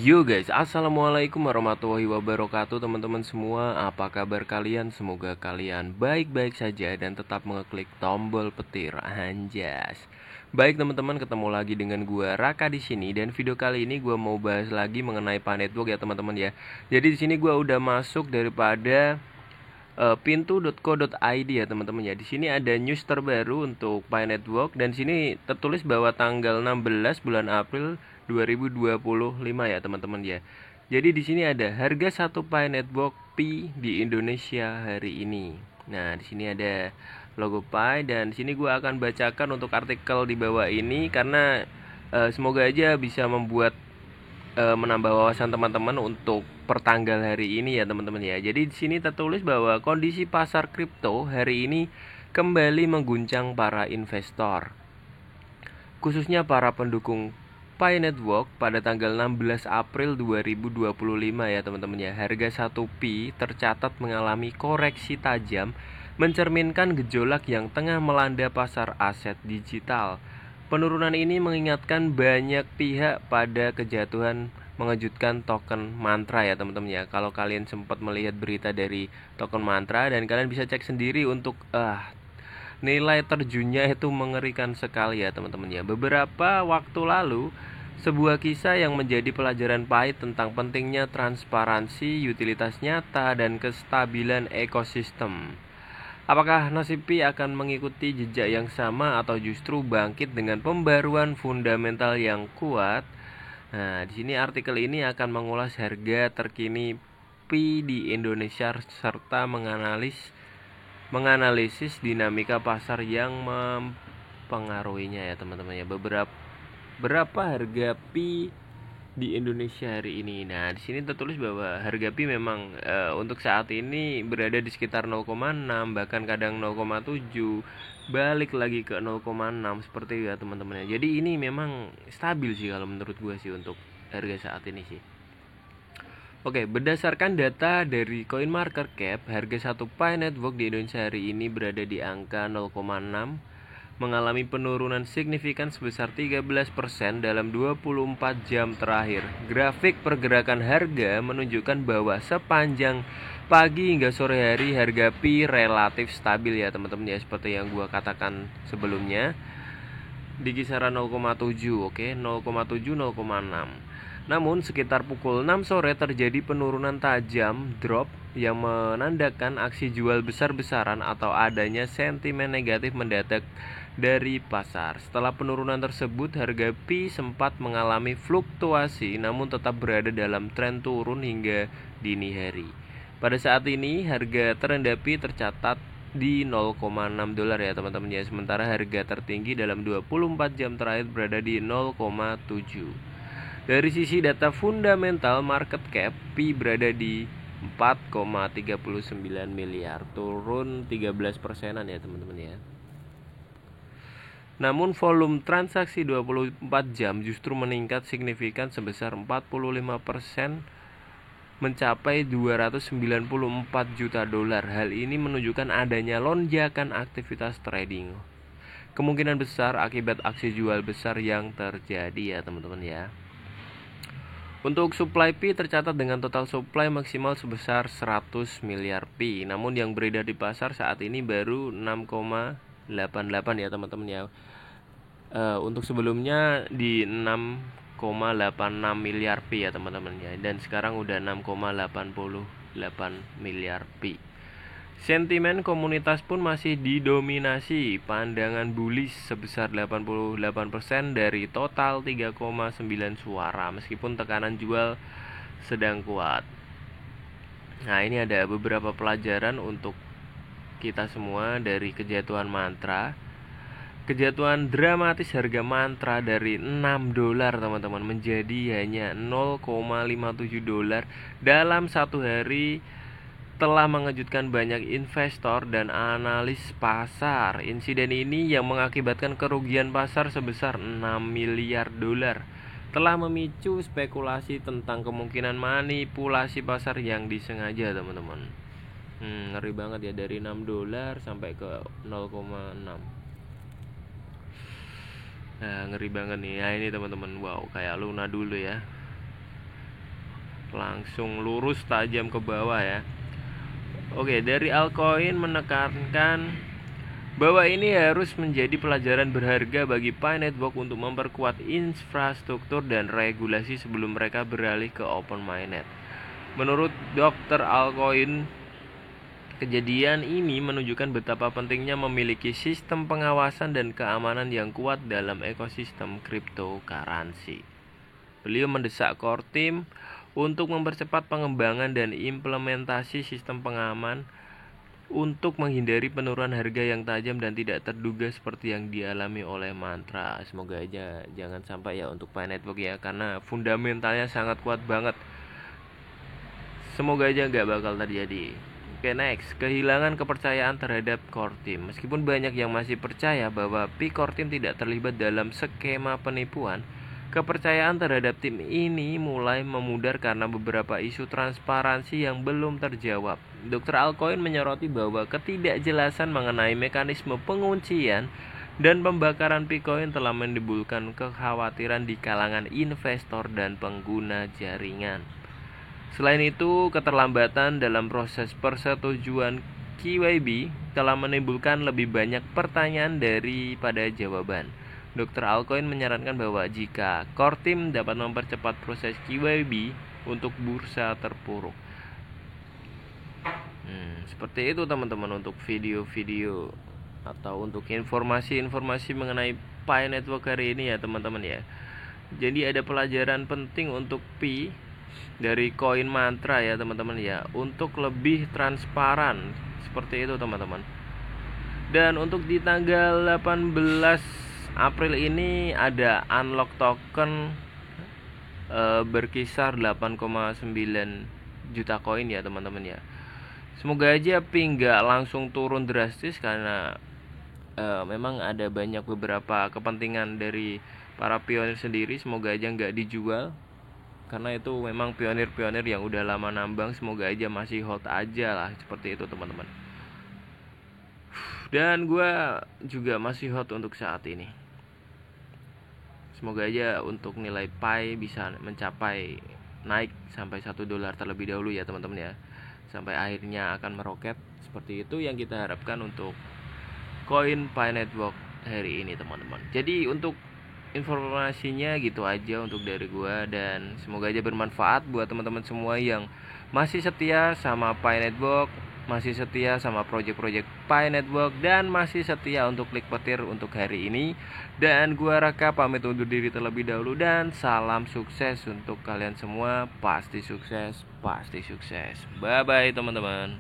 Yo guys, assalamualaikum warahmatullahi wabarakatuh teman-teman semua. Apa kabar kalian? Semoga kalian baik-baik saja dan tetap mengeklik tombol petir. Anjas. Baik teman-teman, ketemu lagi dengan gua Raka di sini dan video kali ini gua mau bahas lagi mengenai Pi Network ya teman-teman ya. Jadi di sini gua udah masuk daripada pintu.co.id ya teman-teman ya. Di sini ada news terbaru untuk Pi Network dan sini tertulis bahwa tanggal 16 bulan April 2025 ya teman-teman ya. Jadi di sini ada harga satu Pi Network Pi di Indonesia hari ini. Nah, di sini ada logo Pi dan di sini gue akan bacakan untuk artikel di bawah ini karena semoga aja bisa membuat menambah wawasan teman-teman untuk pertanggal hari ini ya teman-teman ya. Jadi di sini tertulis bahwa kondisi pasar kripto hari ini kembali mengguncang para investor, khususnya para pendukung Pi Network pada tanggal 16 April 2025 ya teman-teman ya. Harga 1 Pi tercatat mengalami koreksi tajam, mencerminkan gejolak yang tengah melanda pasar aset digital. Penurunan ini mengingatkan banyak pihak pada kejatuhan mengejutkan token Mantra ya teman-teman ya. Kalau kalian sempat melihat berita dari token Mantra dan kalian bisa cek sendiri untuk nilai terjunnya itu mengerikan sekali ya teman-teman ya. Beberapa waktu lalu sebuah kisah yang menjadi pelajaran pahit tentang pentingnya transparansi, utilitas nyata, dan kestabilan ekosistem. Apakah nasib Pi akan mengikuti jejak yang sama atau justru bangkit dengan pembaruan fundamental yang kuat? Nah, di sini artikel ini akan mengulas harga terkini Pi di Indonesia serta menganalisis dinamika pasar yang mempengaruhinya ya teman-teman ya. Berapa harga Pi di Indonesia hari ini. Nah, di sini tertulis bahwa harga Pi memang untuk saat ini berada di sekitar 0,6 bahkan kadang 0,7 balik lagi ke 0,6 seperti itu ya teman-teman ya. Jadi ini memang stabil sih kalau menurut gue sih untuk harga saat ini sih. Oke, berdasarkan data dari CoinMarketCap, harga satu Pi Network di Indonesia hari ini berada di angka 0,6, mengalami penurunan signifikan sebesar 13% dalam 24 jam terakhir. Grafik pergerakan harga menunjukkan bahwa sepanjang pagi hingga sore hari harga Pi relatif stabil ya teman-teman ya, seperti yang gua katakan sebelumnya di kisaran 0,7, oke, 0,7 0,6. Namun sekitar pukul 6 sore terjadi penurunan tajam drop yang menandakan aksi jual besar-besaran atau adanya sentimen negatif mendadak dari pasar. Setelah penurunan tersebut, harga Pi sempat mengalami fluktuasi namun tetap berada dalam tren turun hingga dini hari. Pada saat ini, harga terendah Pi tercatat di 0,6 dolar ya teman-teman ya. Sementara harga tertinggi dalam 24 jam terakhir berada di 0,7. Dari sisi data fundamental market cap, Pi berada di 4,39 miliar, turun 13%-an ya teman-teman ya. Namun volume transaksi 24 jam justru meningkat signifikan sebesar 45%, mencapai 294 juta dolar. Hal ini menunjukkan adanya lonjakan aktivitas trading, kemungkinan besar akibat aksi jual besar yang terjadi ya teman-teman ya. Untuk supply Pi tercatat dengan total supply maksimal sebesar 100 miliar Pi. Namun yang beredar di pasar saat ini baru 6,88 ya teman-teman ya. Untuk sebelumnya di 6,86 miliar Pi ya teman-teman ya. Dan sekarang udah 6,88 miliar Pi. Sentimen komunitas pun masih didominasi pandangan bullish sebesar 88% dari total 3,9 suara, meskipun tekanan jual sedang kuat. Nah, ini ada beberapa pelajaran untuk kita semua dari kejatuhan Mantra. Kejatuhan dramatis harga Mantra dari 6 dolar teman-teman menjadi hanya 0,57 dolar dalam satu hari telah mengejutkan banyak investor dan analis pasar. Insiden ini yang mengakibatkan kerugian pasar sebesar 6 miliar dolar telah memicu spekulasi tentang kemungkinan manipulasi pasar yang disengaja teman-teman. Ngeri banget ya, dari 6 dolar sampai ke 0,6. Nah, ngeri banget nih. Nah, ini teman-teman, wow, kayak Luna dulu ya. langsung lurus tajam ke bawah ya. Oke, dari altcoin menekankan bahwa ini harus menjadi pelajaran berharga bagi Pi Network untuk memperkuat infrastruktur dan regulasi sebelum mereka beralih ke open mainnet. Menurut Dr. Altcoin, kejadian ini menunjukkan betapa pentingnya memiliki sistem pengawasan dan keamanan yang kuat dalam ekosistem cryptocurrency. Beliau mendesak core team untuk mempercepat pengembangan dan implementasi sistem pengaman untuk menghindari penurunan harga yang tajam dan tidak terduga seperti yang dialami oleh Mantra. Semoga aja jangan sampai ya untuk Pi Network ya, karena fundamentalnya sangat kuat banget. Semoga aja nggak bakal terjadi. Oke, next, kehilangan kepercayaan terhadap core team. Meskipun banyak yang masih percaya bahwa Pi core team tidak terlibat dalam skema penipuan, kepercayaan terhadap tim ini mulai memudar karena beberapa isu transparansi yang belum terjawab. Dr. Altcoin menyoroti bahwa ketidakjelasan mengenai mekanisme penguncian dan pembakaran Picoin telah menimbulkan kekhawatiran di kalangan investor dan pengguna jaringan. Selain itu, keterlambatan dalam proses persetujuan KYB telah menimbulkan lebih banyak pertanyaan daripada jawaban. Dr. Altcoin menyarankan bahwa jika core team dapat mempercepat proses KYB untuk bursa terpuruk. Seperti itu teman-teman untuk video-video atau untuk informasi-informasi mengenai Pi Network hari ini ya teman-teman ya. Jadi ada pelajaran penting untuk Pi dari koin Mantra ya teman-teman ya, untuk lebih transparan seperti itu teman-teman. Dan untuk di tanggal 18 April ini ada unlock token berkisar 8,9 juta koin ya teman-teman ya. Semoga aja Pi nggak langsung turun drastis karena memang ada banyak beberapa kepentingan dari para pionir sendiri. Semoga aja nggak dijual karena itu memang pionir-pionir yang udah lama nambang. Semoga aja masih hold aja lah, seperti itu teman-teman. Dan gue juga masih hot untuk saat ini. Semoga aja untuk nilai Pi bisa mencapai naik sampai $1 terlebih dahulu ya teman-teman ya, sampai akhirnya akan meroket. Seperti itu yang kita harapkan untuk koin Pi Network hari ini teman-teman. Jadi untuk informasinya gitu aja untuk dari gua, dan semoga aja bermanfaat buat teman-teman semua yang masih setia sama Pi Network, masih setia sama project-project Pi Network, dan masih setia untuk klik petir untuk hari ini. Dan gua Raka pamit undur diri terlebih dahulu, dan salam sukses untuk kalian semua. Pasti sukses, pasti sukses. Bye bye teman-teman.